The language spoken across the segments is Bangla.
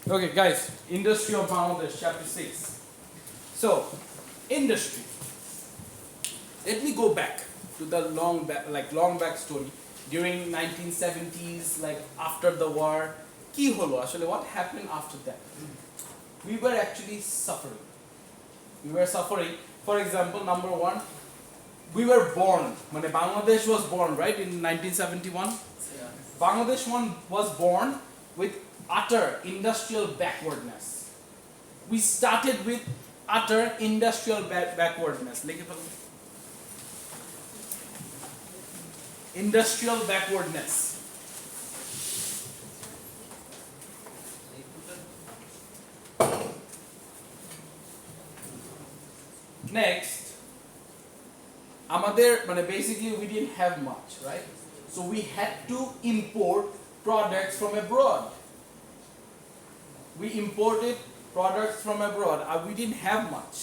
Okay, guys, industry of Bangladesh, chapter 6. So, industry. Let me go back to the long back story. During 1970s, like after the war, কি হলো আসলে what happened after that? We were actually suffering. We were suffering. For example, number one, we were born. মানে Bangladesh was born, right, in 1971. Bangladesh was born with utter industrial backwardness. We started with utter industrial backwardness. Industrial backwardness. Next, basically we didn't have much, right? So we had to import products from abroad. We imported products from abroad. We didn't have much.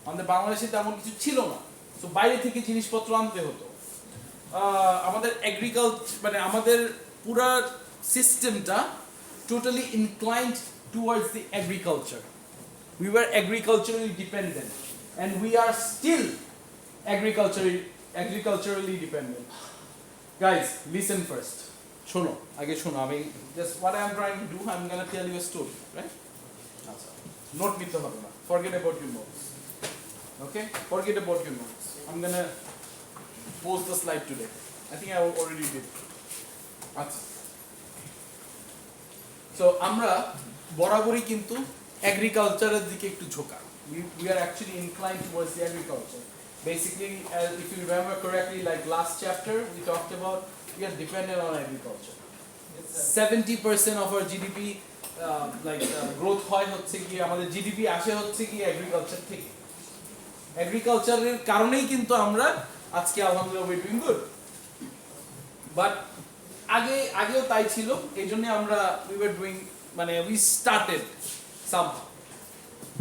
আমাদের বাংলাদেশে তেমন কিছু ছিল না। So বাইরে থেকে জিনিসপত্র আনতে হতো। আমাদের এগ্রিকালচার আমাদের পুরো সিস্টেমটা totally inclined towards the agriculture. We were agriculturally dependent, and we are still agriculturally dependent. Guys, listen first. শোনো, আগে শোনো, আমি just what I am trying to do, I'm gonna tell you a story, right? Note নিতে হবে না. Forget about your notes. Okay? Forget about your notes. I'm gonna post the slide today. I think I already did. আচ্ছা. So আমরা বরাবরই কিন্তু agricultureর দিকে একটু ঝোঁকা. We are actually inclined towards the agriculture. Basically, if you remember correctly, like last chapter, we talked about we are dependent on agriculture. 70% of our GDP growth হয় হচ্ছে কি আমাদের GDP আসে হচ্ছে কি agriculture থেকে. Agricultureর কারণেই কিন্তু আমরা আজকে আলহামদুলিল্লাহ we doing good. But আগেও তাই ছিল, এইজন্য আমরা we were doing we started somehow.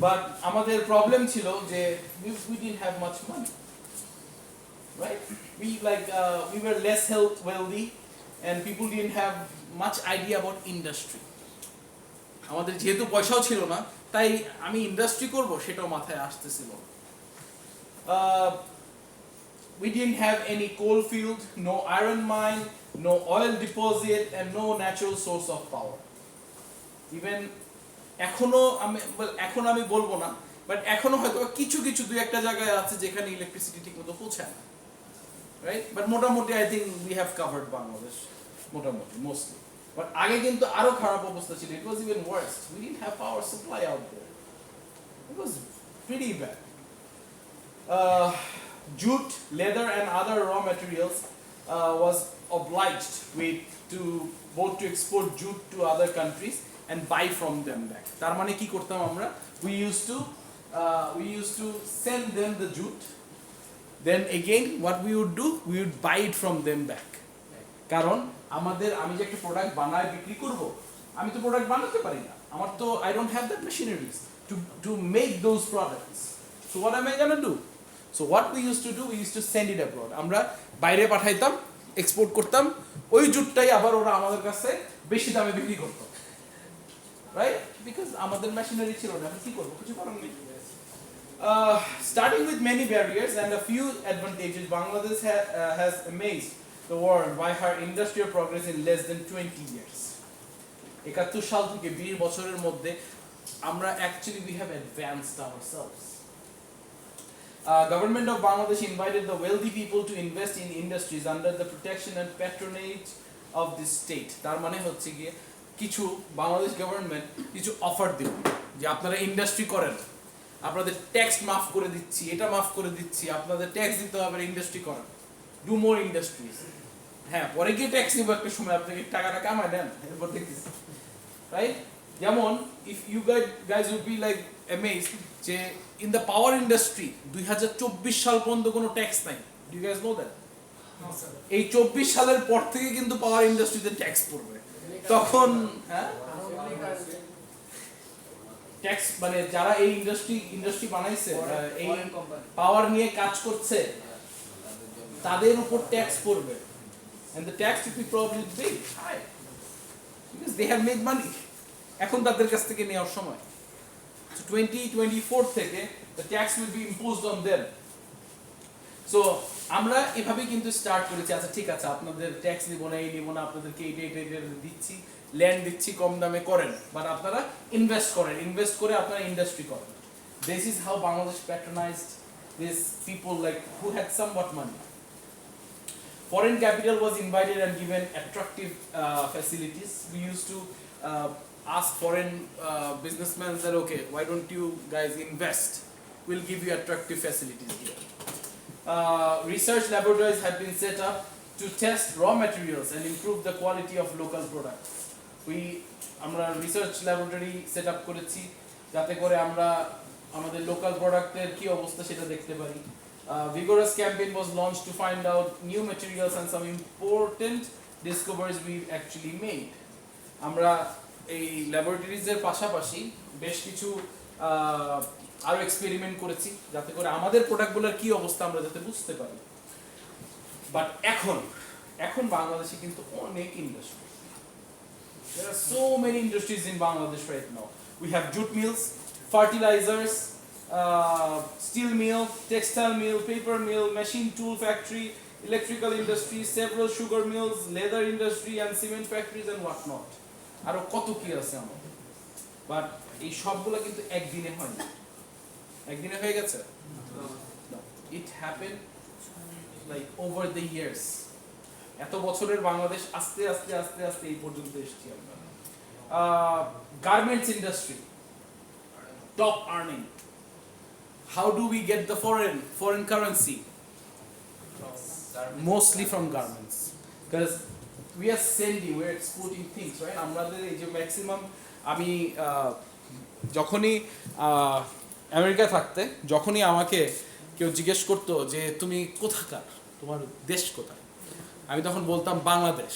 But আমাদের প্রবলেম ছিল যে we didn't have much money, right? We were less wealthy, and people didn't have much idea about industry. আমাদের যেহেতু পয়সাও ছিল না, তাই আমি ইন্ডাস্ট্রি করব সেটাও মাথায় আসতেছিল। We didn't have any coal field, no iron mine, no oil deposit, and no natural source of power. Even এখন আমি বলবো না, বাট এখনো হয়তো কিছু দুই একটা জায়গায় আছে যেখানে ইলেকট্রিসিটি ঠিকমতো পৌঁছায় না, রাইট? বাট মোটামুটি I think we have covered Bangladesh মোটামুটি মোস্টলি। বাট আগে কিন্তু আরো খারাপ অবস্থা ছিল। It was even worse. We didn't have power supply out there. It was pretty bad. Jute, leather, and other raw materials was obliged to to export jute to other countries and buy from them back. তার মানে কি করতাম আমরা? We used to send them the jute. Then again, what we would do? We would buy it from them back. কারণ আমি যে একটা প্রোডাক্ট বানাই বিক্রি করব, আমি তো প্রোডাক্ট বানাতে পারি না। আমার তো I don't have that machineries to make those products. So what am I gonna do? So what we used to do, we used to send it abroad. আমরা বাইরে পাঠাইতাম, এক্সপোর্ট করতাম, ওই জুটটাই আবার ওরা আমাদের কাছে বেশি দামে বিক্রি করত, রাইট? বিকজ আমাদের মেশিনারি ছিল না, কি করব, কিছু করার নেই। Starting with many barriers and a few advantages, Bangladesh has amazed the world by her industrial progress in less than 20 years. 71 সাল থেকে 20 বছরের মধ্যে আমরা actually we have advanced ourselves. Government of Bangladesh invited the wealthy people to invest in industries under the protection and patronage of the state. তার মানে হচ্ছে গিয়ে কিছু বাংলাদেশ গভর্নমেন্ট কিছু অফার দিল যে আপনারা ইন্ডাস্ট্রি করেন, আপনাদের ট্যাক্স মাফ করে দিচ্ছি, এটা মাফ করে দিচ্ছি, আপনাদের ট্যাক্স দিতে হবে, ইন্ডাস্ট্রি করেন, ডু মোর ইন্ডাস্ট্রিজ। হ্যাঁ, পরে গিয়ে ট্যাক্স নিব একটা সময়, আপনাকে টাকাটা কামায় দেন, এরপর দেখতেছি, রাইট? যেমন if you guys would be like amazed যে in the power industry 2024 সাল পর্যন্ত কোনো ট্যাক্স নাই। Do you guys know that? এই 24 সালের পর থেকে কিন্তু পাওয়ার ইন্ডাস্ট্রিতে ট্যাক্স পড়বে। তখন ট্যাক্স যারা এই ইন্ডাস্ট্রি বানাইছে, এই পাওয়ার নিয়ে কাজ করছে, তাদের উপর ট্যাক্স পড়বে, and the tax will be probably big, high, because they have made money. এখন তাদের কাছ থেকে নেওয়ার সময়। So 2024 থেকে the tax will be imposed on them. So আমরা এভাবে কিন্তু স্টার্ট করেছি, আচ্ছা ঠিক আছে আপনাদের ট্যাক্স নিব না, এই নিব না, আপনাদেরকে এইটা দিচ্ছি, ল্যান্ড দিচ্ছি কম দামে করেন, বাট আপনারা ইনভেস্ট করেন, ইনভেস্ট করে আপনারা ইন্ডাস্ট্রি করেন। This is how Bangladesh patronized these people like who had somewhat money. Foreign capital was invited and given attractive facilities. We used to ask foreign businessmen that okay, why don't you guys invest? We'll give you attractive facilities here. Research laboratories have been set up to test raw materials and improve the quality of local products. আমরা রিসার্চ ল্যাবরেটরি সেট আপ করেছি যাতে করে আমরা আমাদের লোকাল প্রোডাক্টের কি অবস্থা সেটা দেখতে পারি। Vigorous campaign was launched to find out new materials and some important discoveries we actually made. আমরা এই ল্যাবরেটরিজের পাশাপাশি বেশ কিছু আরো এক্সপেরিমেন্ট করেছি যাতে করে আমাদের প্রোডাক্টগুলোর কি অবস্থা আমরা যাতে বুঝতে পারি। বাট এখন বাংলাদেশে কিন্তু অনেক industry. There are so many industries in Bangladesh right now. We have jute mills, fertilizers, steel mill, textile mill, paper mill, machine tool factory, electrical industry, several sugar mills, leather industry and cement factories and what not. আরো কত কি আছে আমাদের, বাট এই সবগুলো কিন্তু একদিনে হয় না। একদিনে হয়ে গেছে? No. It happened like over the years. এত বছরের বাংলাদেশ আস্তে আস্তে আস্তে আস্তে এই পর্যন্ত এসেছি আমরা। Garments industry top earning. How do we get the foreign currency? Mostly from garments, because we are sending, we are exporting things, right? আমাদের এই যে ম্যাক্সিমাম, আমি যখনই আমেরিকা থাকতে যখনই আমাকে কেউ জিজ্ঞেস করতো যে তুমি কোথাকার, তোমার দেশ কোথায়, আমি তখন বলতাম বাংলাদেশ।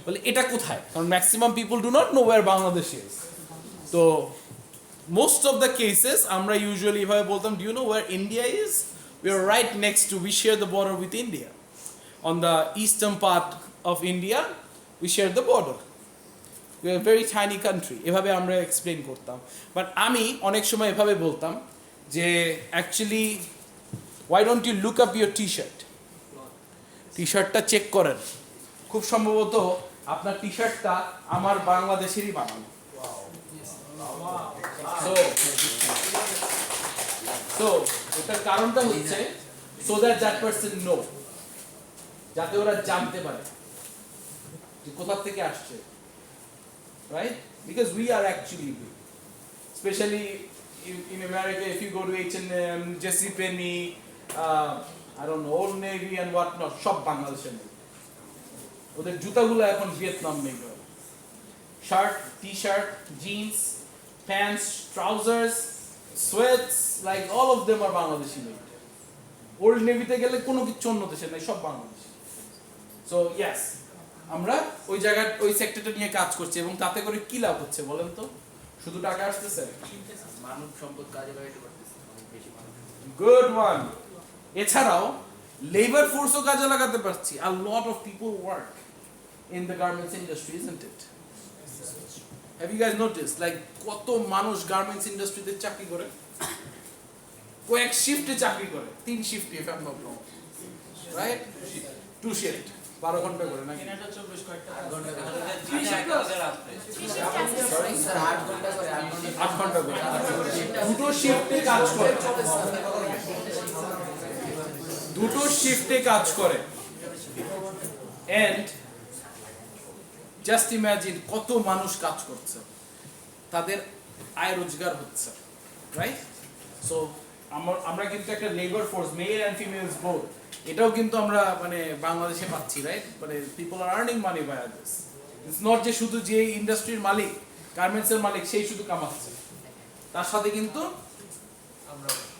বলে এটা কোথায়? কারণ maximum people do not know wire Bangladesh is. তো most of the cases আমরা usually এভাবে বলতাম, do you know where India is? We are right next to, we share the border with India. On the eastern part of India, we share the border. We are a very tiny country. এভাবে আমরা এক্সপ্লেন করতাম। বাট আমি অনেক সময় এভাবে বলতাম যে actually why don't you look up your t-shirt? টি-শার্টটা চেক করেন, খুব সম্ভবত আপনার টি-শার্টটা আমার বাংলাদেশেরই বানানো। So এটার কারণটা হচ্ছে so that person know, যাতে ওরা জানতে পারে যে কোথা থেকে আসছে, right? Because we are actually big, especially in America. If you go to H&M, JCPenney, I don't know, Old Navy and what not, সব বাংলাদেশের নেই। ওদের জুতাগুলো এখন ভিয়েতনাম মেড হয়। Shirt, t-shirt, jeans, pants, trousers, sweats, like all of them are Bangladeshi made. Old Navy তে গেলে কোনো কিছু অন্য দেশের নাই, সব বাংলাদেশি। So yes, আমরা ওই জায়গা ওই সেক্টরটা নিয়ে কাজ করছি এবং তাতে করে কি লাভ হচ্ছে বলেন তো? শুধু টাকা আসতেছে? মানব সম্পদ কাজে লাগাইতে পারতেছে অনেক বেশি মানুষ। Good one. এছাড়াও লেবার ফোর্সও কাজে লাগাতে পারছি। A lot of people work in the garments industry, isn't it? Have you guys noticed, like কত মানুষ গার্মেন্টস ইন্ডাস্ট্রিতে চাকরি করে? কয়েক শিফটে চাকরি করে, 3 শিফটে if I'm not wrong, right? 2 shift 12 ঘন্টা করে নাকি? 24 কয়েকটা 8 ঘন্টা করে। 8 ঘন্টা করে। দুটো শিফটে কাজ করে। দুটো শিফটে কাজ করে। And জাস্ট ইমাজিন কত মানুষ কাজ করছে, তাদের আয় রোজগার হচ্ছে, রাইট? সো আমরা কিন্তু একটা labour force, male and females both, এটাও কিন্তু আমরা মানে বাংলাদেশে পাচ্ছি, রাইট? মানে people are earning money by দিস। ইটস নট যে শুধু যে ইন্ডাস্ট্রির মালিক, গার্মেন্টসের মালিক সেই শুধু কামাচ্ছে, তার সাথে কিন্তু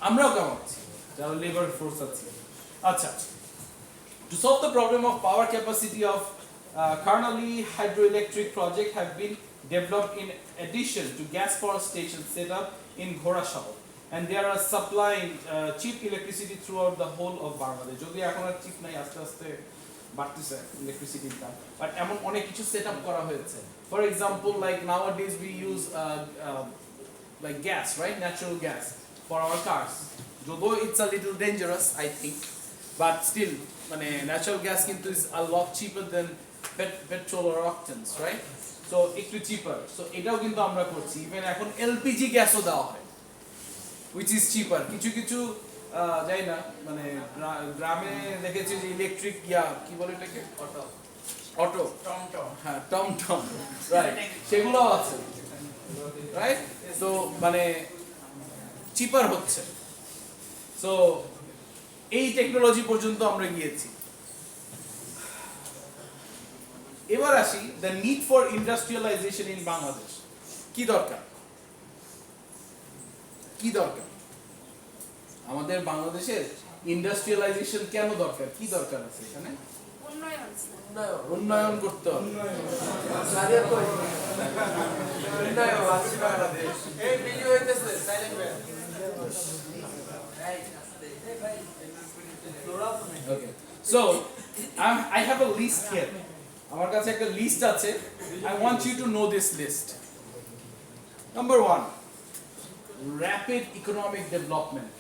আমরাও কামাচ্ছি যারা লেবার ফোর্স আছে। আচ্ছা, to solve the problem of power capacity of Karnali hydroelectric project have been developed in addition to gas power stations set up in Ghorashal, and they are supplying cheap electricity throughout the whole of Bangladesh. যদি এখন আর চিপ নাই, আস্তে আস্তে বাড়তেছে ইলেকট্রিসিটির দাম, বাট এমন অনেক কিছু সেট আপ করা হয়েছে For example, like nowadays we use like gas, right? Natural gas for our cars. Although it's a little dangerous, I think, but still, natural gas is a lot cheaper than petrol or octanes, right? So একটু cheaper. So এটাও কিন্তু আমরা করছি। Even এখন LPG গ্যাসও দেওয়া হয়, which is cheaper. কিছু যাই না, গ্রামে দেখেছি যে ইলেকট্রিক কি বলে এটাকে, অটো টমটম, হ্যাঁ টমটম, রাইট, সেগুলো আছে, রাইট? তো চিপার হচ্ছে। সো এই টেকনোলজি পর্যন্ত আমরা গিয়েছি। এবার আসি the need for industrialisation in Bangladesh. কি দরকার আমাদের বাংলাদেশের ইন্ডাস্ট্রিয়ালাইজেশন কেন দরকার, কি দরকার আছে এখানে? উন্নয়ন করতে হবে। Okay. So I have a list here. আমার কাছে একটা লিস্ট আছে। I want you to know this list. Number 1, rapid economic development.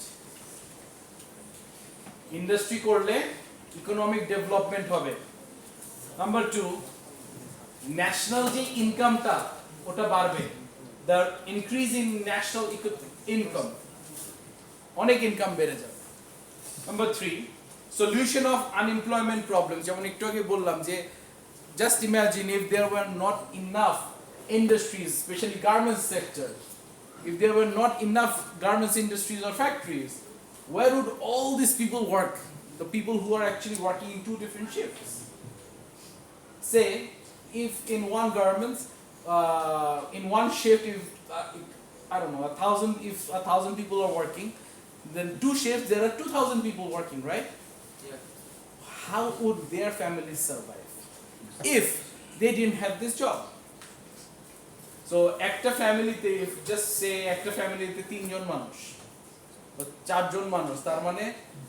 Industry করলে ইকোনমিক ডেভেলপমেন্ট হবে। নাম্বার 2, ন্যাশনাল যে ইনকামটা ওটা বাড়বে। The increase in national income, অনেক ইনকাম বেড়ে যাবে। Number 3, solution of unemployment problem. যেমন একটু আগে বললাম যে just imagine if there were not enough industries, specially garments sector, if there were not enough garments industries or factories, where would all these people work? The people who are actually working in 2 different shifts. Say, if in one garments, in one shift, if I don't know, 1,000, if 1,000 people are working, then 2 shifts there are 2,000 people working, right? Yeah. How would their families survive if they didn't have this job? So একটা ফ্যামিলিতে, just say একটা ফ্যামিলিতে 3 জন মানুষ, 4 জন মানুষ, তার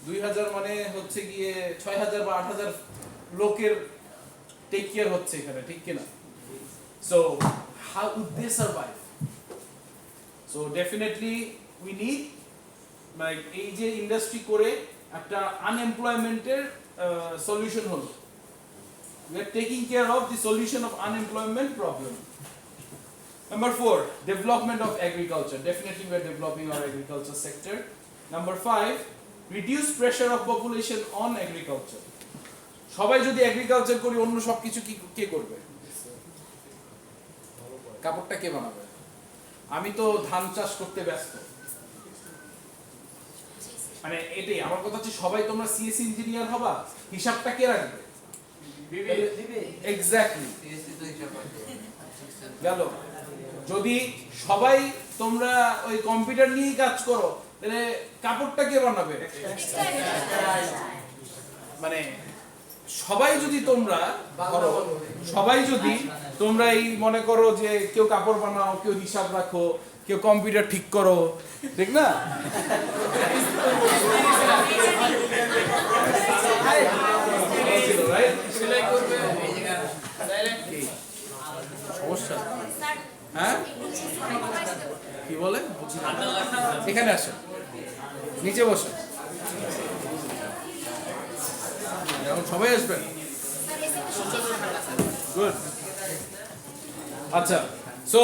2000 হচ্ছে গিয়ে 6000 বা 8000 লোকের টেক কেয়ার হচ্ছে এখানে, ঠিক কিনা? So how would they survive? So definitely we need এই যে ইন্ডাস্ট্রি করে একটা আনএমপ্লয়মেন্টের সলিউশন হলো। We are taking care of the solution of unemployment problem. Number 4, development of agriculture. Definitely we are developing our agriculture sector. Number 5, reduce pressure of population on agriculture. সবাই যদি এগ্রিকালচার করি, অন্য সবকিছু কে করবে? কাপড়টা কে বানাবে? আমি তো ধান চাষ করতে ব্যস্ত। এটাই আমার কথা হচ্ছে, সবাই তোমরা সিএস ইঞ্জিনিয়ার হবা, হিসাবটা কে রাখবে? এক্স্যাক্টলি। গেল। যদি সবাই তোমরা ওই কম্পিউটার নিয়ে কাজ করো, তাহলে কাপড়টা কে বানাবে? সবাই যদি তোমরা এই মনে করো যে কেউ কাপড় বানাও, কেউ হিসাব রাখো, কেউ কম্পিউটার ঠিক করো, ঠিক না? সমস্যা? হ্যাঁ, কি বলে? এখানে আসো, নিচে বসো। এখন সবাই আসবেন? গুড। আচ্ছা, সো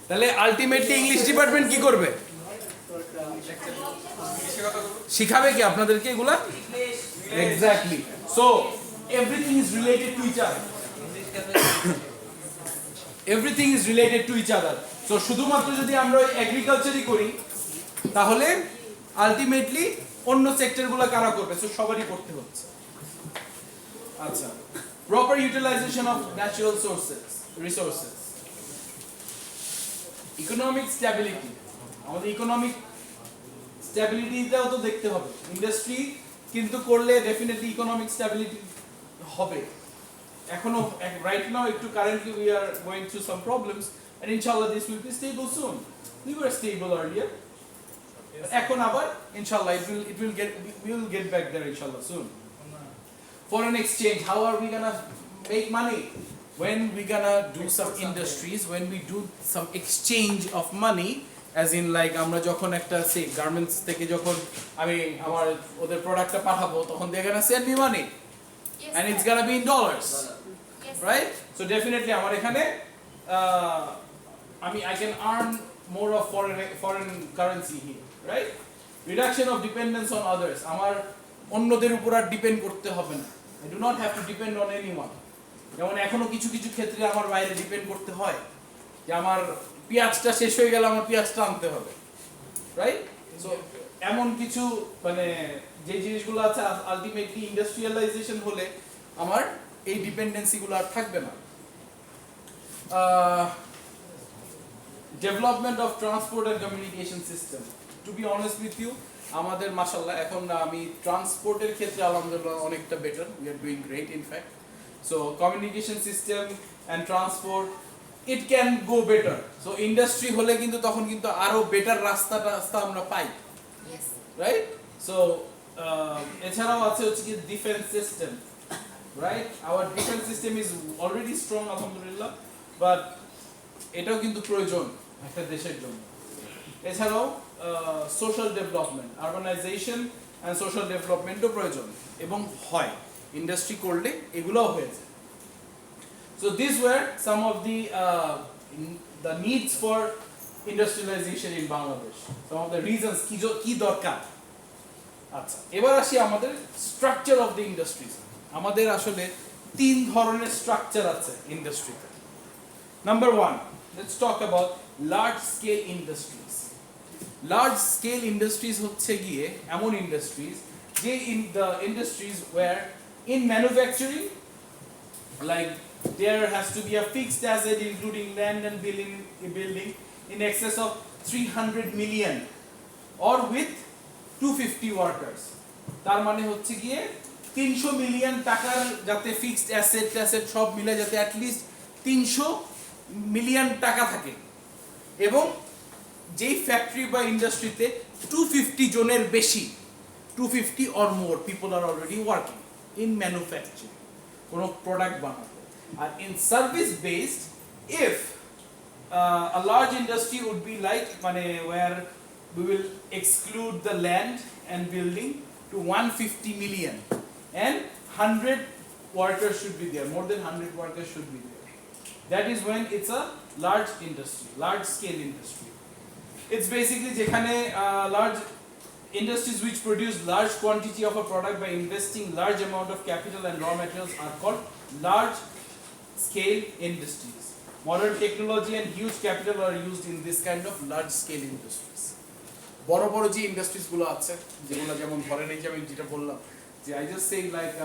তাহলে আলটিমেটলি ইংলিশ ডিপার্টমেন্ট কি করবে? শিখাবে কি আপনাদেরকে এগুলা? Exactly. So everything is related to each other. Everything is related to each other. So শুধুমাত্র যদি আমরা এগ্রিকালচারই করি, তাহলে আলটিমেটলি অন্য সেক্টরগুলো কারা করবে? সো সবারই করতে হচ্ছে। আচ্ছা, proper utilisation of natural resources, economic stability. আমাদের ইকোনমিক স্ট্যাবিলিটিটাও তো দেখতে হবে। ইন্ডাস্ট্রি কিন্তু করলে ডেফিনেটলি ইকোনমিক স্ট্যাবিলিটি হবে। এখনো রাইট নাও একটু currently we are going through some problems and inshallah this will be stable soon. We were stable earlier. এখন আবার inshallah we will get back there inshallah soon. Foreign exchange, how are we gonna make money? when we gonna do some industries, when we do some exchange of money, as in like আমরা যখন একটা say garments থেকে যখন আমি আমার ওদের প্রোডাক্টটা পাঠাবো তখন they gonna send me money Yes, and it's sir. gonna be in dollars, Yes, sir. right? So definitely আমার এখানে I can earn more of foreign currency here, right? Reduction of dependence on others. আমার অন্যদের উপর আর ডিপেন্ড করতে হবে না। I do not have to depend on anyone. যেমন এখনো কিছু কিছু ক্ষেত্রে আমার বাইরে ডিপেন্ড করতে হয় যে আমার পেঁয়াজটা শেষ হয়ে গেলে আমার পেঁয়াজটা আনতে হবে, রাইট? সো এমন কিছু মানে যে জিনিসগুলো আছে আলটিমেটলি ইন্ডাস্ট্রিয়ালাইজেশন হলে আমার এই ডিপেন্ডেন্সিগুলো আর থাকবে না। Development of transport and communication system, to be honest with you আমাদের মাশাআল্লাহ এখন আমি ট্রান্সপোর্টের ক্ষেত্রে আলহামদুলিল্লাহ অনেকটা better, we are doing great in fact. So communication system and transport it can go better. So industry হলে কিন্তু তখন কিন্তু আরো বেটার রাস্তা আমরা পাই, Yes. right? So এছাড়াও আছে হচ্ছে কি defence system, right? Our defense system is already strong আলহামদুলিল্লাহ, but এটাও কিন্তু প্রয়োজন একটা দেশের জন্য। এছাড়াও social development, urbanisation and social ডেভেলপমেন্টও প্রয়োজন এবং হয় ইন্ডাস্ট্রি করলে এগুলোও হয়েছে। So these were some of the needs for industrialization in Bangladesh. Some of the reasons কি দরকার। আচ্ছা, এবার আসি আমাদের স্ট্রাকচার অফ দ্য ইন্ডাস্ট্রিজ। আমাদের আসলে তিন ধরনের স্ট্রাকচার আছে ইন্ডাস্ট্রিতে। Number 1, let's talk about large scale industries. Large scale industries হচ্ছে গিয়ে এমন ইন্ডাস্ট্রিজ যে the industries where in manufacturing, like there has to be a fixed asset including land and building in excess of 300 million or with 250 workers. তার মানে হচ্ছে গিয়ে 300 মিলিয়ন টাকার যাতে ফিক্সড অ্যাসেট সব মিলে যাতে at least 300 মিলিয়ন টাকা থাকে এবং যেই ফ্যাক্টরি বা ইন্ডাস্ট্রিতে 250 জনের বেশি 250 or more people are already working in manufacturing কোন প্রোডাক্ট বানাতে। And in service based, if a large industry would be like where we will exclude the land and building to 150 million and 100 workers should be there, more than 100 workers should be there. That is when it's a large industry, large scale industry. It's basically যেখানে large industries which produce large quantity of a product by investing large amount of capital and raw materials are called large scale industries. Modern technology and huge capital are used in this kind of large scale industries. বড় বড় যে ইন্ডাস্ট্রিজ গুলো আছে যেগুলো যেমন ধরেন এই যে আমি যেটা বললাম যে I just say like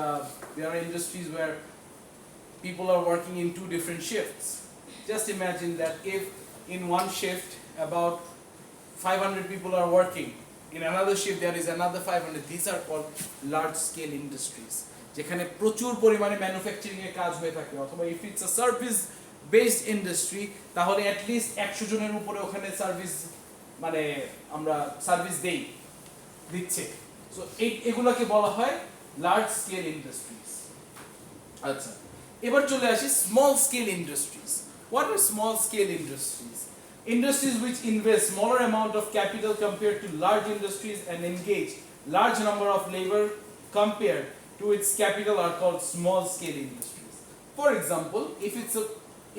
there are industries where people are working in 2 different shifts. Just imagine that if in one shift about 500 people are working, in another shift there is another 500. These are called large scale industries. যেখানে প্রচুর পরিমাণে ম্যানুফ্যাকচারিং এর কাজ হয়ে থাকে অথবা if it's a service based industry তাহলে অ্যাট লিস্ট 100 জনের উপরে ওখানে সার্ভিস আমরা সার্ভিস দিচ্ছে। সো এগুলোকে বলা হয় লার্জ স্কেল ইন্ডাস্ট্রিজ। আচ্ছা, এবার চলে আসি small scale industries. What are small scale industries? Industries which invest smaller amount of capital compared to large industries and engage large number of labor compared to its capital are called small scale industries. For example,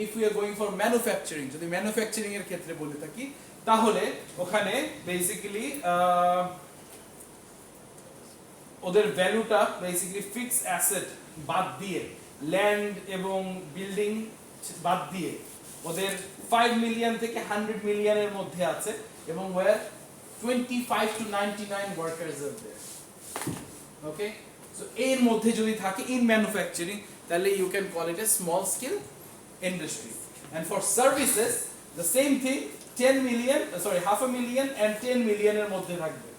if we are going for manufacturing, যদি ম্যানুফ্যাকচারিং এর ক্ষেত্রে বলে থাকি তাহলে ওখানে বেসিক্যালি ওদের ভ্যালুটা বেসিক্যালি ফিক্সড অ্যাসেট বাদ দিয়ে ল্যান্ড এবং বিল্ডিং বাদ দিয়ে ওদের 5 মিলিয়ন থেকে 100 মিলিয়নের মধ্যে আছে এবং where 25 to 99 workers are there. Okay, so এর মধ্যে যদি থাকে in manufacturing তাহলে you can call it a small scale industry. And for services the same thing, 10 million half a million and 10 million এর মধ্যে থাকবে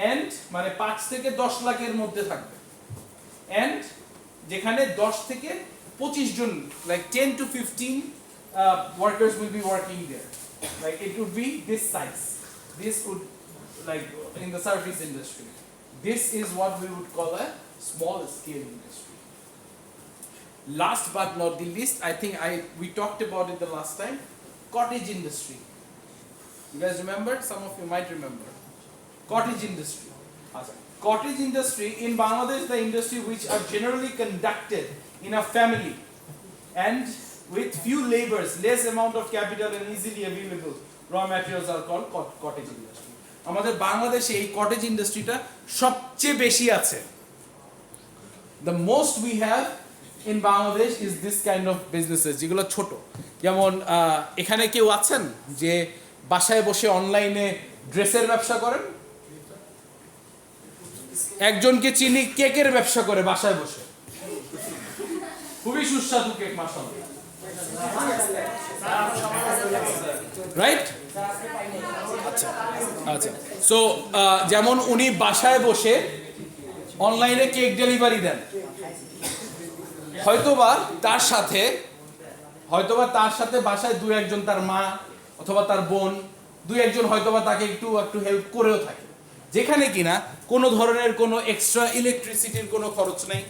and 5 থেকে 10 লাখের মধ্যে থাকবে and যেখানে 10 থেকে 25 জন like 10 to 15 workers will be working there. Like it would be this size. This would like in the service industry. This is what we would call a small scale industry. Last but not the least, I think we talked about it the last time, cottage industry. You guys remember? Some of you might remember. Cottage industry. Cottage industry in Bangladesh, the industry which are generally conducted in a family and with few labors, less amount of capital and easily available raw materials are called cottage industry. আমাদের বাংলাদেশে এই কটেজ ইন্ডাস্ট্রিটা সবচেয়ে বেশি আছে. The most we have in Bangladesh is this kind of businesses যেগুলো ছোট. যেমন এখানে কেউ আছেন যে বাসায় বসে অনলাইনে ড্রেসের ব্যবসা করেন? একজনকে চিনি কেকের ব্যবসা করে বাসায় বসে, খুবই সুস্বাদু কেক মাশাআল্লাহ, রাইট? আচ্ছা আচ্ছা, সো যেমন উনি বাসায় বসে অনলাইনে কেক ডেলিভারি দেন, হয়তোবা তার সাথে বাসায় দু একজন তার মা অথবা তার বোন দু একজন হয়তোবা তাকে একটু হেল্প করেও থাকে, যেখানে কিনা কোনো ধরনের কোনো এক্সট্রা ইলেকট্রিসিটির কোনো খরচ নেই,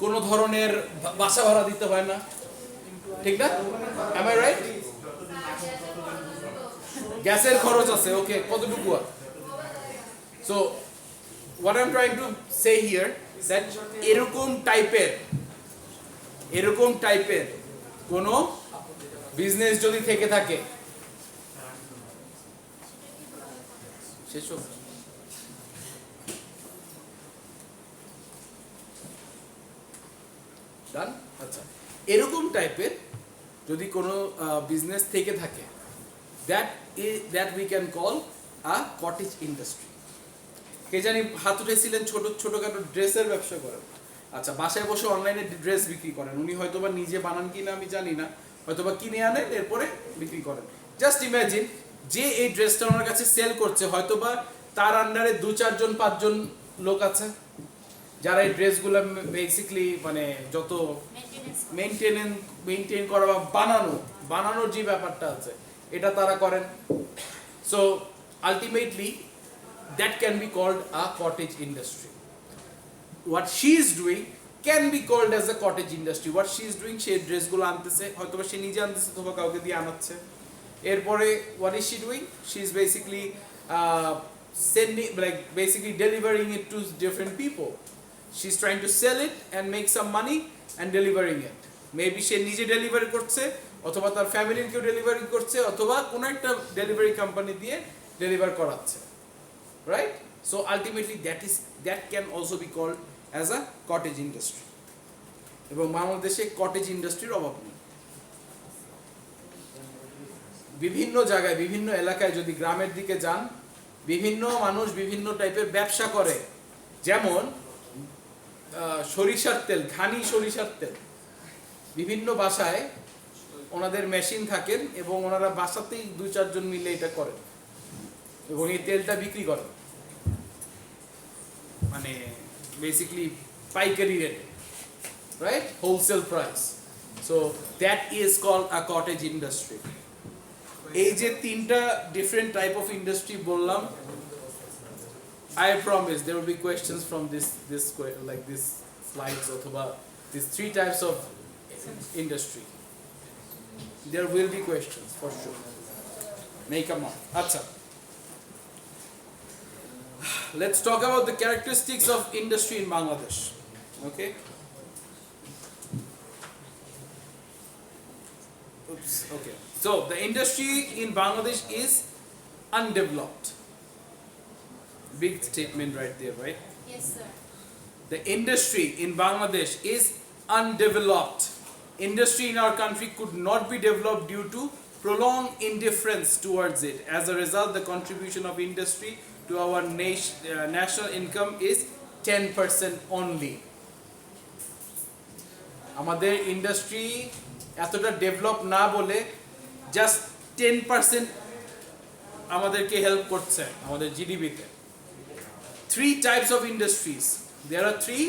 কোনো ধরনের বাসা ভাড়া দিতে হয় না, ঠিক না? am I right? গ্যাসের খরচ আছে, ওকে, কতটুকু? So what I'm trying to say here that এরকম টাইপের কোনো বিজনেস যদি থেকে থাকে, শেষ হোক, ডান? আচ্ছা, এরকম টাইপের যদি কোনো বিজনেস থেকে থাকে, that we can call a cottage industry. কে জানি হাত উঠেছিলেন ছোটখাটো ড্রেসের ব্যবসা করেন, আচ্ছা, বাসায় বসে অনলাইনে ড্রেস বিক্রি করেন, উনি হয়তোবা নিজে বানান কিনা আমি জানি না, হয়তোবা কিনে আনেন এরপরে বিক্রি করেন। জাস্ট ইমাজিন যে এই ড্রেসটা ওনার কাছে সেল করছে, হয়তোবা তার আন্ডারে 2-4 5 লোক আছে যারা এই ড্রেসগুলো বেসিক্যালি মানে যত মেইনটেইন করা বা বানানোর যে ব্যাপারটা আছে এটা তারা করেন। So ultimately that can be called a cottage industry. What she is doing can be called as a cottage industry. What she is doing, সেই ড্রেসগুলো আনতেছে, হয়তোবা সে নিজে আনতেছে অথবা কাউকে দিয়ে আনাচ্ছে। এরপরে what is she doing? She is basically delivering it to different people. She's trying to sell it and make some money and delivering it. Maybe সে নিজে ডেলিভারি করছে অথবা তার ফ্যামিলির কেউ ডেলিভারি করছে অথবা কোনো একটা ডেলিভারি কোম্পানি দিয়ে ডেলিভার করাচ্ছে, right? So ultimately that can also be called as a cottage industry. এবং বাংলাদেশে কটেজ ইন্ডাস্ট্রির অভাব নেই। বিভিন্ন জায়গায় বিভিন্ন এলাকায় যদি গ্রামের দিকে যান, বিভিন্ন মানুষ বিভিন্ন টাইপের ব্যবসা করে, যেমন সরিষার তেল, ঘানি সরিষার তেল, বিভিন্ন বাসায় ওনাদের মেশিন থাকেন এবং ওনারা বাসাতেই 2-4 জন মিলে এটা করেন এবং এই তেলটা বিক্রি করেন, মানে বেসিক্যালি পাইকারি রেটে, right? Wholesale price. So that is called a cottage industry. এই যে 3টা ডিফারেন্ট টাইপ অফ ইন্ডাস্ট্রি বললাম, I promise there will be questions from this slides অথবা these 3 types of industry. There will be questions for sure. Make a mark. Acha. Let's talk about the characteristics of industry in Bangladesh. Okay. Oops. Okay. So the industry in Bangladesh is undeveloped. Big statement right there, right? Yes, sir. The industry in Bangladesh is undeveloped. Industry in our country could not be developed due to prolonged indifference towards it. As a result, the contribution of industry to our national income is 10% only. আমাদের ইন্ডাস্ট্রি এতটা ডেভেলপ না বলে জাস্ট 10% আমাদেরকে হেল্প করছে আমাদের জিডিপিতে। 3 types of industries. There are 3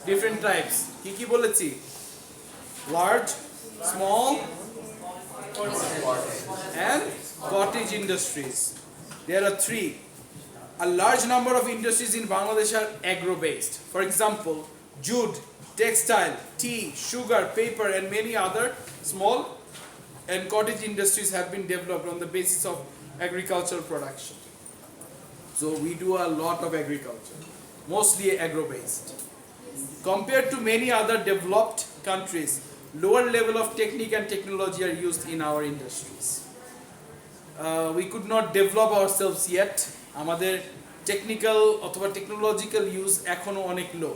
different types. কি বলেছি? Large, small, and cottage industries. There are 3. A large number of industries in Bangladesh are agro-based. For example, jute, textile, tea, sugar, paper, and many other small and cottage industries have been developed on the basis of agricultural production. So we do a lot of agriculture, mostly agro-based. Compared to many other developed countries, lower level of technique and technology are used in our industries. We could not develop ourselves yet. আমাদের technical অথবা technological use এখনো অনেক low.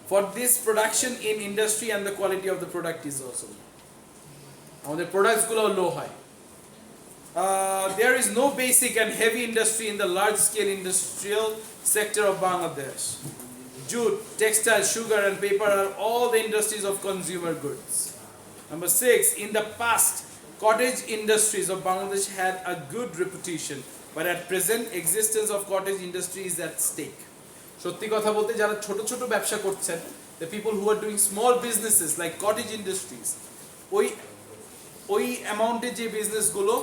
For this, production in industry and the quality of the product is also low. আমাদের products গুলো low হয়. There is no basic and heavy industry in the large scale industrial sector of Bangladesh. Jute, textile, sugar and paper are all the industries of consumer goods. Number 6, in the past, cottage industries of Bangladesh had a good reputation, but at present existence of cottage industry is at stake. সত্যি কথা বলতে যারা ছোট ছোট ব্যবসা করছেন, the people who are doing small businesses like cottage industries, ওই অ্যামাউন্টে যে বিজনেস গুলো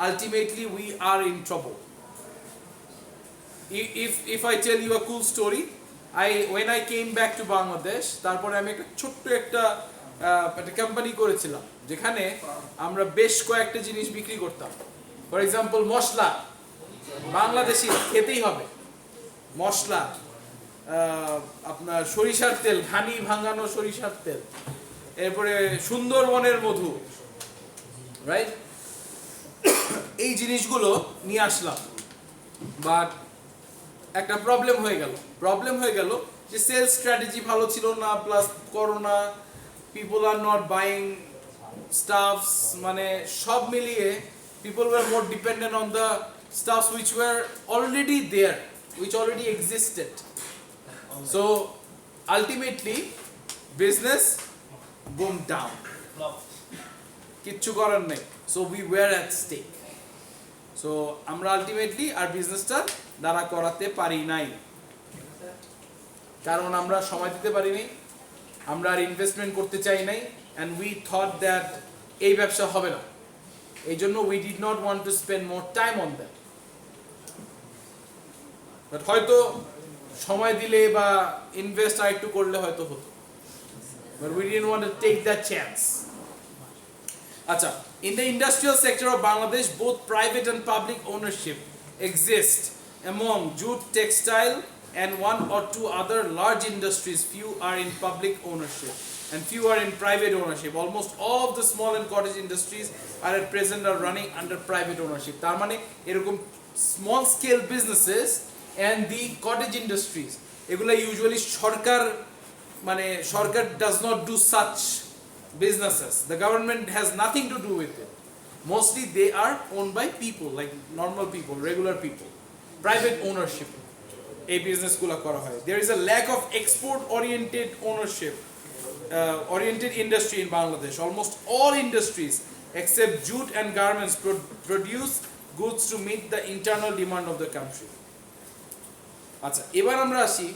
ultimately we are in trouble. If I tell you a cool story, when I came back to Bangladesh, তারপরে আমি একটা ছোট্ট একটা কোম্পানি করেছিলাম যেখানে আমরা বেশ কয়েকটা জিনিস বিক্রি করতাম। ফর এক্সাম্পল মশলা, বাংলাদেশি খেতেই হবে মশলা, আপনার সরিষার তেল, ঘানি ভাঙানো সরিষার তেল, এরপরে সুন্দরবনের মধু, রাইট? এই জিনিসগুলো নিয়ে আসলাম, বাট একটা প্রবলেম হয়ে গেল যে সেলস স্ট্র্যাটেজি ভালো ছিল না, plus corona, people are not buying stuffs, মানে সব মিলিয়ে people were more dependent on the stuffs which were already there, which already existed. So ultimately business boom down, কিচ্ছু করার নেই। So we were at stake. So আমরা আলটিমেটলি আর বিজনেসটা দাঁড়া করাতে পারি নাই, কারণ আমরা সময় দিতে পারিনি, আমরা আর ইনভেস্টমেন্ট করতে চাই নাই, অ্যান্ড উই থট দ্যাট এই ব্যবসা হবে না, এই জন্য we did not want to spend more time on that. But হয়তো সময় দিলে বা ইনভেস্ট আর একটু করলে হয়তো হতো, but we didn't want to take that chance. আচ্ছা, in the industrial sector of Bangladesh, both private and public ownership exist among jute, textile, and one or two other large industries. Few are in public ownership and few are in private ownership. Almost all of the small and cottage industries are at present are running under private ownership. তার মানে এরকম small scale businesses and the cottage industries, এগুলা usually Sarkar does not do such businesses. The government has nothing to do with it. Mostly they are owned by people, like normal people, regular people. Private ownership এই বিজনেস গুলো করা হয়। There is a lack of export oriented ownership, oriented industry in Bangladesh. Almost all industries except jute and garments produce goods to meet the internal demand of the country. আচ্ছা, এবার আমরা আসি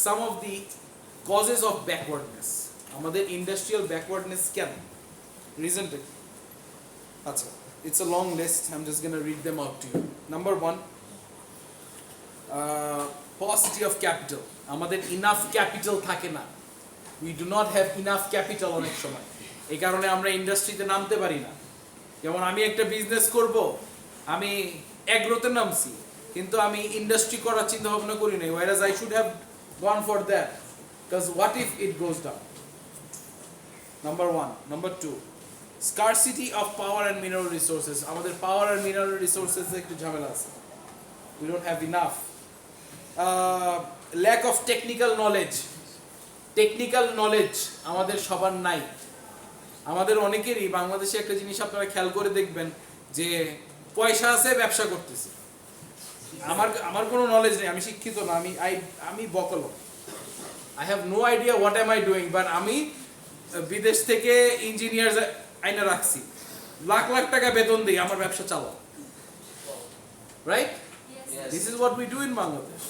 some of the causes of backwardness. আমাদের ইন্ডাস্ট্রিয়াল ব্যাকওয়ার্ডনেস কেন, রিজনটা কি? আচ্ছা, it's a long list. I'm just going to read them out to you. Number 1, paucity of capital. আমাদের enough capital থাকে না, we do not have enough capital অনেক সময়, এই কারণে আমরা ইন্ডাস্ট্রিতে নামতে পারি না। যেমন আমি একটা বিজনেস করব, আমি এগ্রোতে নামছি, কিন্তু আমি ইন্ডাস্ট্রি করার চিন্তা ভাবনা করি নাই, whereas I should have gone for that, because what if it goes down? Number 1. Number 2, scarcity of power and mineral resources. আমাদের power and mineral resources একটু ঝামেলা আছে, we don't have enough. Lack of technical knowledge. Technical knowledge আমাদের সবার নাই। আমাদের অনেকেরই বাংলাদেশে একটা জিনিস আপনারা খেয়াল করে দেখবেন যে পয়সা আছে, ব্যবসা করতেছে, আমার কোনো নলেজ নেই, আমি শিক্ষিত না, আমি বকল, I have no idea what am I doing, but আমি বিদেশ থেকে ইঞ্জিনিয়ার আইনা রাখছি, লাখ লাখ টাকা বেতন দিই, আমার ব্যবসা চালাও, right? This is what we do in Bangladesh.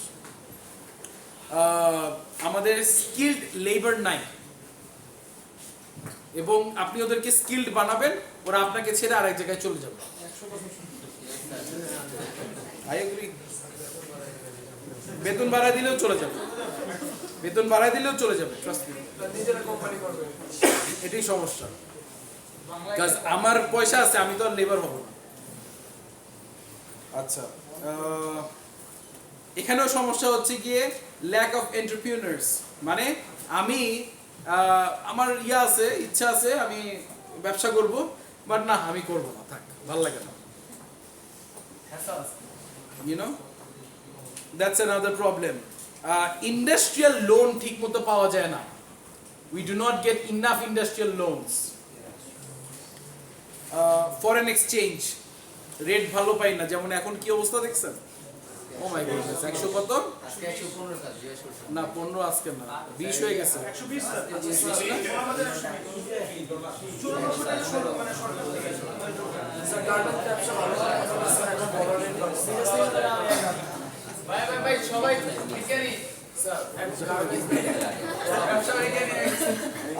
আমাদের স্কিলড লেবার নাই, এবং আপনি ওদেরকে স্কিলড বানাবেন, ওরা আপনাকে ছেড়ে আরেক জায়গায় চলে যাবে। I agree. বেতন বাড়া দিলেও চলে যাবে। বেতন বাড়াই দিলেও চলে যাবে, ট্রাস্ট মি, নিজেরা কোম্পানি করবে। এটাই সমস্যা। কাজ আমার পয়সা আছে, আমি তো আর লেবার হব না। আচ্ছা, এখানেও সমস্যা হচ্ছে গিয়ে ল্যাক অফ এন্টারপ্রেনার্স, মানে আমি আমার আছে, ইচ্ছা আছে আমি ব্যবসা করব, বাট না আমি করব না, থাক, ভালো লাগে না, you know, that's another problem. Industrial loan ঠিক মতো পাওয়া যায় না, we do not get enough industrial loans. Foreign exchange rate ভালো পাই না, যেমন এখন কি অবস্থা দেখছেন, ও মাই গডনেস, 100 কত, আজকে 115 কাজ জিজ্ঞেস করছেন না 15 আজকে না, 20 হয়ে গেছে, 120 ভাই সবাই বিজ্ঞানী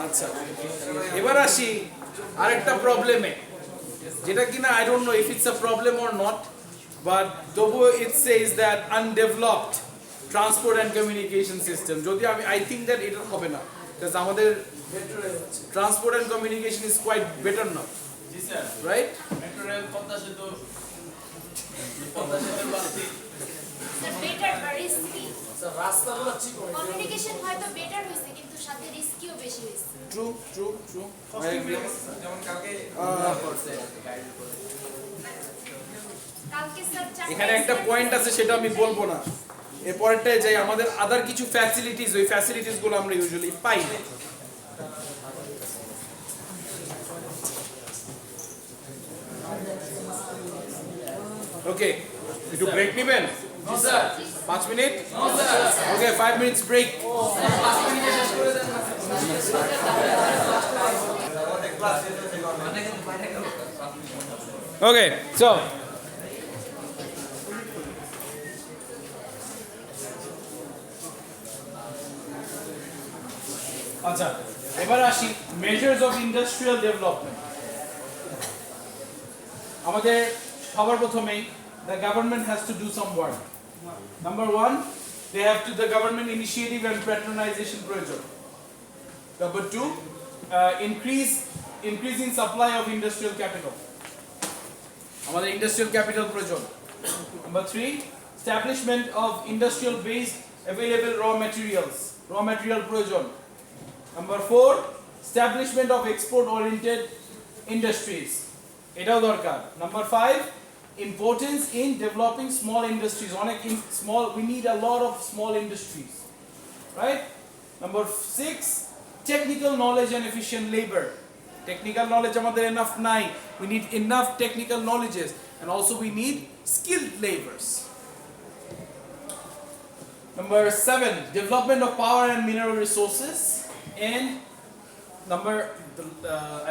আচ্ছা এবার আসি আরেকটা প্রবলেমে, যেটা কিনা I don't know if it's a problem or not, but তবুও it says that undeveloped transport and communication system. যদি আই থিঙ্ক দ্যাট এটা হবে না, বিকজ আমাদের transport and communication is quite better now, জি sir, right? Metro rail, Padma Setu, বাসটি, বেটার বা রিস্কি রাস্তাগুলো ঠিক হয়। কমিউনিকেশন হয়তো বেটার হয়েছে কিন্তু সাথে রিস্কিও বেশি হয়েছে। ট্রু ট্রু ট্রু, যেমন কালকে করছে গাইড করে কালকে স্যার এখানে একটা পয়েন্ট আছে, সেটা আমি বলবো না, এর পরেরটায় যাই। আমাদের আদার কিছু ফ্যাসিলিটিস, ওই ফ্যাসিলিটিস গুলো আমরা ইউজুয়ালি পাই না। ওকে, একটু ব্রেক নেবেন? 5 মিনিট? ওকে, 5 মিনিটস ব্রেক। ওকে, সো আচ্ছা, এবার আসি মেজার্স অফ ইন্ডাস্ট্রিয়াল ডেভেলপমেন্ট। আমাদের সবার প্রথমেই the government has to do some work. Number one, the government initiative and patronization project. Number two, increasing supply of industrial capital. আমাদের industrial capital প্রয়োজন। Number three, establishment of industrial based available raw material প্রয়োজন। Number four, establishment of export oriented industries, এটাও দরকার। Number five, importance in developing small industries. We need a lot of small industries, right? Number six, technical knowledge and efficient labor. Technical knowledge আমাদের enough নাই, we need enough technical knowledges, and also we need skilled labors. Number seven, development of power and mineral resources. And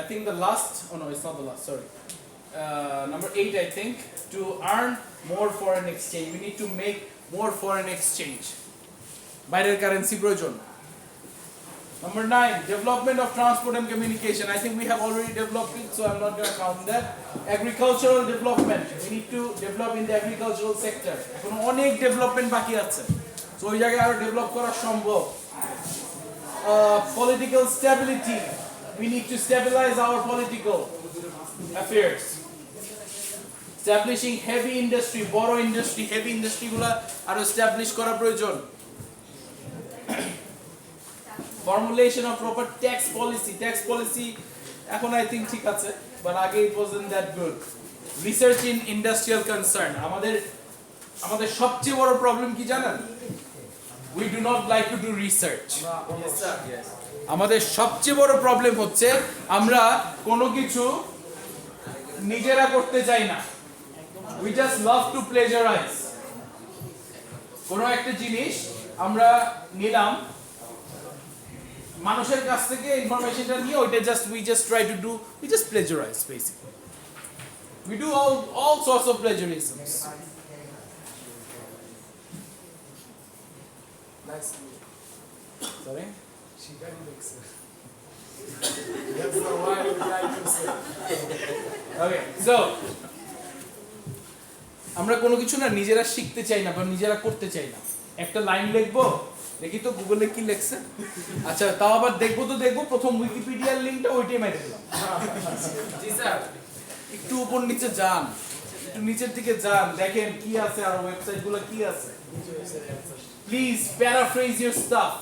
I think the last, oh no, it's not the last, sorry. Number 8, I think, to earn more foreign exchange. We need to make more foreign exchange. বাইরের কারেন্সি প্রয়োজন। Number 9, development of transport and communication. I think we have already developed it, so I'm not going to count that. Agricultural development. We need to develop in the agricultural sector. এখন অনেক ডেভেলপমেন্ট বাকি আছে, so ওই জায়গায় আরো ডেভেলপ করা সম্ভব। Political stability. We need to stabilize our political affairs. Establishing heavy industry, বড় industry, heavy industry গুলা আরো establish করা প্রয়োজন। Formulation of proper tax policy এখন I think ঠিক আছে, but আগে it wasn't that good. Research in industrial concern. আমাদের সবচেয়ে বড় প্রবলেম কি জানেন? We do not like to do research. Yes, sir. Yes. আমাদের সবচেয়ে বড় প্রবলেম হচ্ছে আমরা কোনো কিছু নিজেরা করতে চাই না। We just love to plagiarize. কোনো একটা জিনিস আমরা নিলাম, মানুষের কাছ থেকে ইনফরমেশনটা নিয়ে ওইটা we just plagiarize basically. We do all sorts of plagiarisms. Nice. Sorry? She very makes it. That's the why we like to say. Okay, so আমরা কোনো কিছু না নিজেরা শিখতে চাই না বা নিজেরা করতে চাই না। একটা লাইন লিখবো, দেখি তো গুগলে কি লেখছে। আচ্ছা তাও আবার দেখবো প্রথম উইকিপিডিয়ার লিংকটা ওইটাই মেরে দিলাম। জি স্যার একটু উপর নিচে যান, একটু নিচের দিকে যান, দেখেন কি আছে আর ওয়েবসাইটগুলো কি আছে। Please paraphrase your stuff.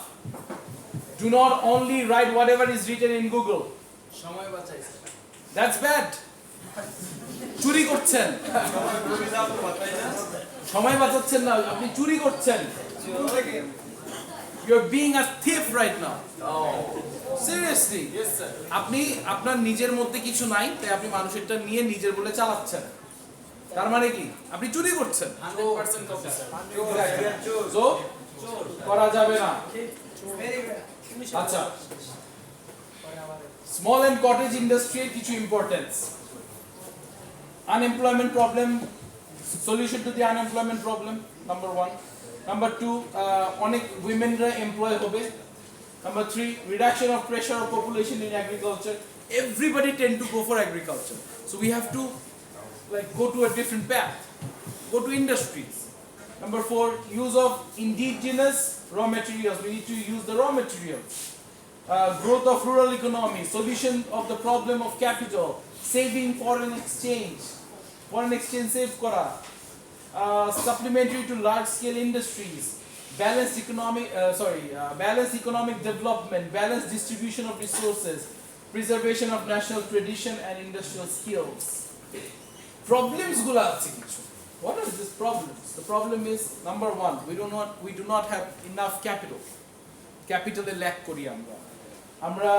Do not only write whatever is written in Google. সময় বাঁচাই স্যার That's bad. চুরি করছেন, সময় বাঁচাচ্ছেন না, আপনি চুরি করছেন। You're being a thief right now. Seriously. Yes sir আপনি আপনার নিজের মধ্যে কিছু নাই, তাই আপনি মানুষেরটা নিয়ে নিজের বলে চালাচ্ছেন। তার মানে কি আপনি চুরি করছেন। 100% কপি স্যার So, করা যাবে না। আচ্ছা, স্মল এন্ড কটেজ ইন্ডাস্ট্রি কিছু importance. Unemployment problem, solution to the unemployment problem, number 1. Number 2, অনেক womenরা employ হবে. Number 3, reduction of pressure of population in agriculture. Everybody tend to go for agriculture, so we have to like go to a different path, go to industries. Number 4, use of indigenous raw materials. We need to use the raw materials. Growth of rural economy, solution of the problem of capital, saving foreign exchange save kora, supplementary to large scale industries, balanced economic development, balanced distribution of resources, preservation of national tradition and industrial skills. Problems gula ache kichu. What are these problems? The problem is number 1, we do not have enough capital. Capital e lack kori আমরা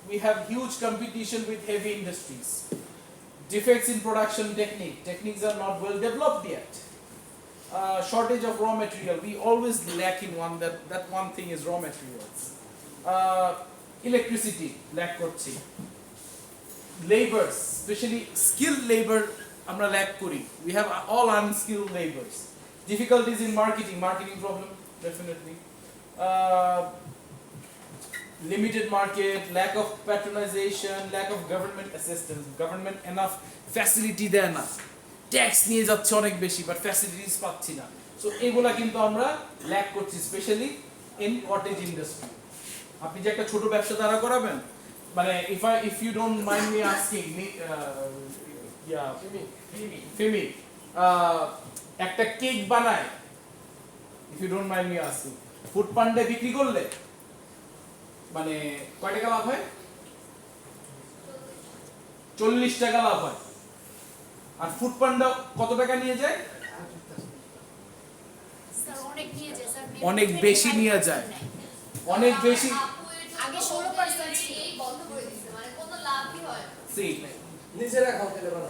we have huge competition with heavy industries. Defects in production techniques are not well developed yet. Shortage of raw material, we always lack in that one thing is raw materials. Electricity lack korchi. Labors, especially skilled labor আমরা lack kori. We have all unskilled labors. Difficulties in marketing problem definitely. Limited market, lack of patronization, lack of government assistance. Government enough facility দেয় না, ট্যাক্স নিয়ে যাচ্ছে অনেক বেশি, বাট ফ্যাসিলিটিস পাচ্ছি না। সো এগুলা কিন্তু আমরা ল্যাক করছি, স্পেশালি ইন কটেজ ইন্ডাস্ট্রি। আপনি যে একটা ছোট ব্যবসা দাঁড়া করাবেন, মানে if you don't mind me asking মি ফিমি একটা কেক বানায়, if you don't mind me asking, Foodpanda বিক্রি করলে মানে কয় টাকা লাভ হয়? 40 টাকা লাভ হয়। আর ফুড পান্ডা কত টাকা নিয়ে যায়? স্যার অনেক নিয়ে যায় স্যার, অনেক বেশি নিয়ে যায়, অনেক বেশি। আগে 16% ছিল, বন্ধ করে দিয়েছে, মানে কোনো লাভই হয় না। সি নিজেরা খাওয়াতে পারে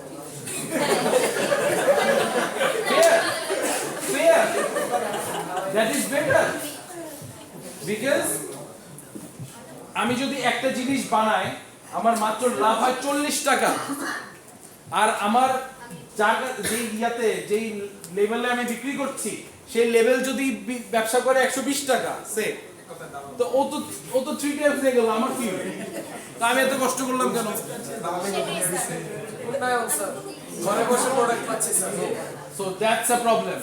fair that is better because আমি যদি একটা জিনিস বানাই আমার মাত্র লাভ হয় 40 টাকা, আর আমার জায়গা যেই লেভেলে আমি বিক্রি করছি সেই লেভেল যদি ব্যবসা করে 120 টাকা সে, তো ও তো 3 টাইমস হয়ে গেল, আমার কি হবে? তা আমি এত কষ্ট করলাম কেন? উন্নয়ন স্যার, ঘরে বসে প্রোডাক্ট পাচ্ছি sir. So that's a problem,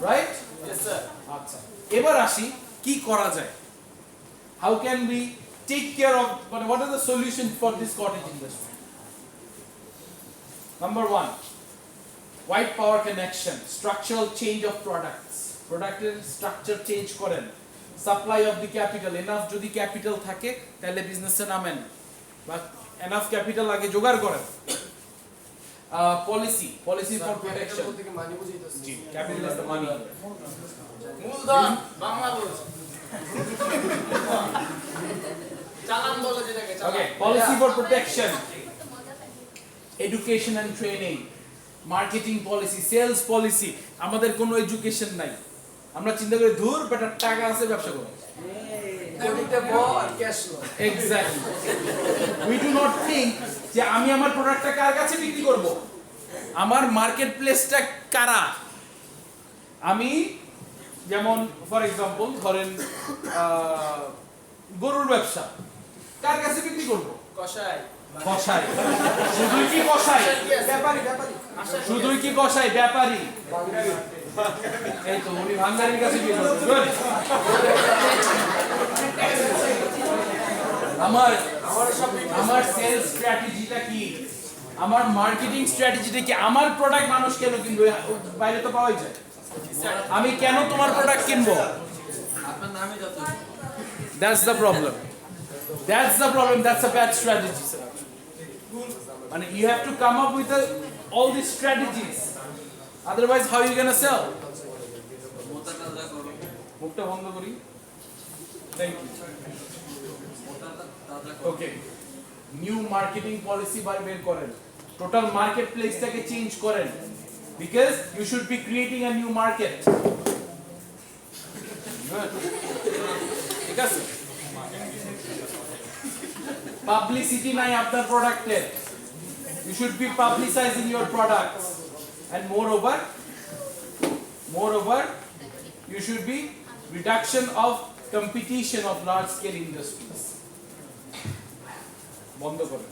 right? Yes sir আচ্ছা, এবার আসি কি করা যায়। How can we take care of, what are the solutions for this cottage industry? Number 1, white power connection, structural change of products. Productive structure change করেন, supply of the capital, enough যদি capital থাকে তাহলে বিজনেসে নামেন, বাট enough capital আগে জোগাড় করেন। Policy for protection. থেকে মানি বুঝাইতেছি। জি, capital is the money. মূলধন বাংলাদেশ চালান বলে যেটাকে চালান। Okay, policy for protection, education and training, marketing policy, sales policy. আমাদের কোনো এডুকেশন নাই, আমরা চিন্তা করি ধুর বেটার টাকা আছে ব্যবসা করব। কোটিতে বল ক্যাশ লো। Exactly. We do not think যে আমি আমার প্রোডাক্টটা কার কাছে বিক্রি করব, আমার মার্কেট প্লেসটা কারা। আমি যেমন ফর এক্সাম্পল ধরেন গরুর ব্যবসা, কার কাছে বিক্রি করব? কষাই কসাই। শুধুই কি কসাই? ব্যাপারী ব্যাপারী শুধুই কি কসাই? ব্যাপারী। এই তো উনি ভাঙ্গারির কাছে বিয়ে করবেন। Good. আমার সেলস স্ট্র্যাটেজিটা কি, আমার মার্কেটিং স্ট্র্যাটেজিটা কি, আমার প্রোডাক্ট মানুষ কেন কিনবে, বাইরে তো পাওয়াই যায়, আমি কেন তোমার প্রোডাক্ট কিনবো? আপনার নামই যত That's the problem. That's the problem. That's a bad strategy, sir. And you have to come up with all these strategies. Otherwise, how are you gonna sell? মোতাটা যা করো মুখটা বন্ধ করি। Thank you. মোতাটা তাজা করো Okay. New marketing policy বের করেন। Total marketplace-টাকে চেঞ্জ করেন। Because you should be creating a new market. Good. ঠিক আছে? Publicity নাই আপনার প্রোডাক্টের। You should be publicizing your products. And moreover, you should be reduction of competition of large scale industries. বন্ধ করেন,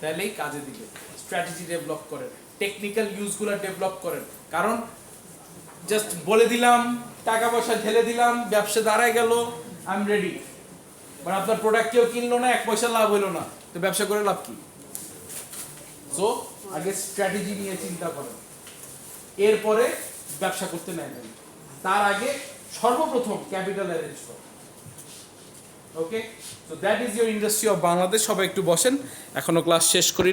তাহলেই কাজে দিবে। স্ট্র্যাটেজি ডেভেলপ করেন, টেকনিক্যাল ইউজগুলো ডেভেলপ করেন। কারণ জাস্ট বলে দিলাম, টাকা পয়সা ঢেলে দিলাম, ব্যবসা দাঁড়ায় গেল, আই এম রেডি, মানে আপনার প্রোডাক্ট কেউ কিনলো না, 1 পয়সা লাভ হইলো না, তো ব্যবসা করে লাভ কি? সো আগে স্ট্র্যাটেজি নিয়ে চিন্তা করেন, এরপরে ব্যবসা করতে নেবেন। তার আগে সর্বপ্রথম ক্যাপিটাল অ্যারেঞ্জ করুন। Okay, so that is your industry of Bangladesh. সবাই একটু বসেন, এখনো ক্লাস শেষ করি।